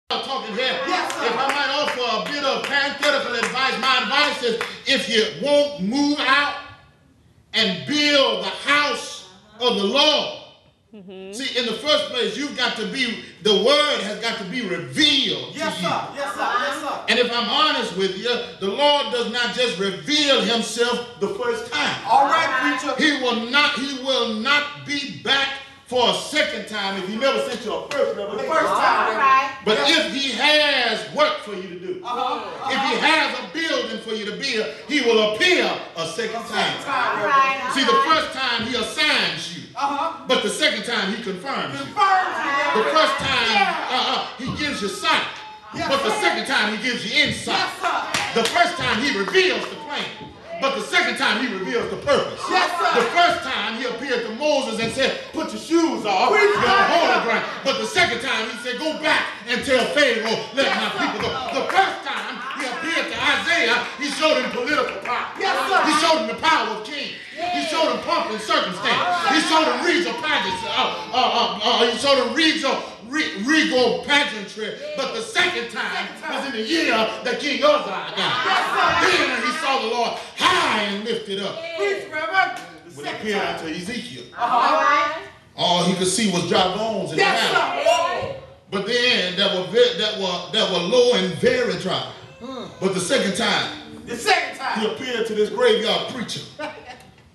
Talking here. Yes, if I might offer a bit of parenthetical advice, my advice is if you won't move out and build the house of the Lord. See, in the first place, you've got to be, the word has got to be revealed to you. Yes, sir. Yes, sir. And if I'm honest with you, the Lord does not just reveal himself the first time. All right, preacher. He will not be back for a second time if he never sent you a first revelation. First time. Right. But if he has work for you to do, if he has a building for you to build, he will appear a second time. Right. See, the first time he assigns you, but the second time he confirms you. The first time he gives you sight, but the second time he gives you insight. The first time he reveals the plan, but the second time he reveals the purpose. The first time he appeared to Moses and said, put your shoes off, you're on holy ground. But the second time he said, go back and tell Pharaoh, let my people go. The first time he appeared to Isaiah, he showed him political power. He showed him the power of kings. He showed him pomp and circumstance. He showed him regal pageantry. He showed him regal pageantry. But the second time was in the year that King Uzziah died. Then he saw the Lord high and lifted up. When he appeared unto Ezekiel, all he could see was dry bones in the valley. But then that were low and very dry. But the second time, he appeared to this graveyard preacher.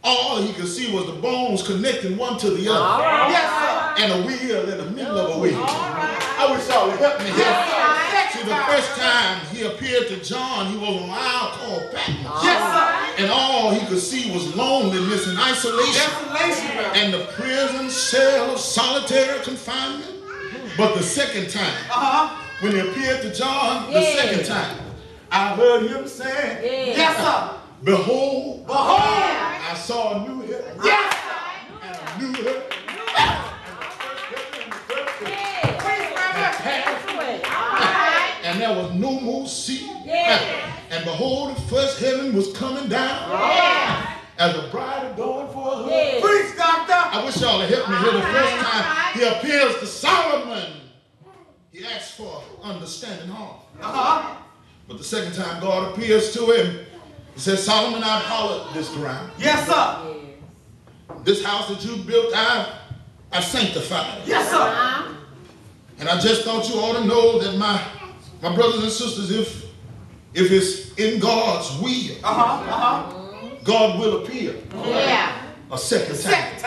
All he could see was the bones connecting one to the other. And a wheel in the middle of a wheel. I wish y'all would help me here. See, the first time he appeared to John, he was on an isle called Patmos. And all he could see was loneliness and isolation. And the prison cell of solitary confinement. But the second time, when he appeared to John, the second time, I heard him say, behold, I saw a new heaven and a new earth. And there was no more sea. And behold, the first heaven was coming down as a bride adorned for her husband. Preach, doctor. I wish y'all would help me here. The first time he appears to Solomon, he asks for understanding heart. But the second time God appears to him, he says, Solomon, I've hollowed this ground. Yes, sir. This house that you built, I've sanctified. Yes, sir. And I just thought you ought to know that my brothers and sisters, if it's in God's will, God will appear a second time.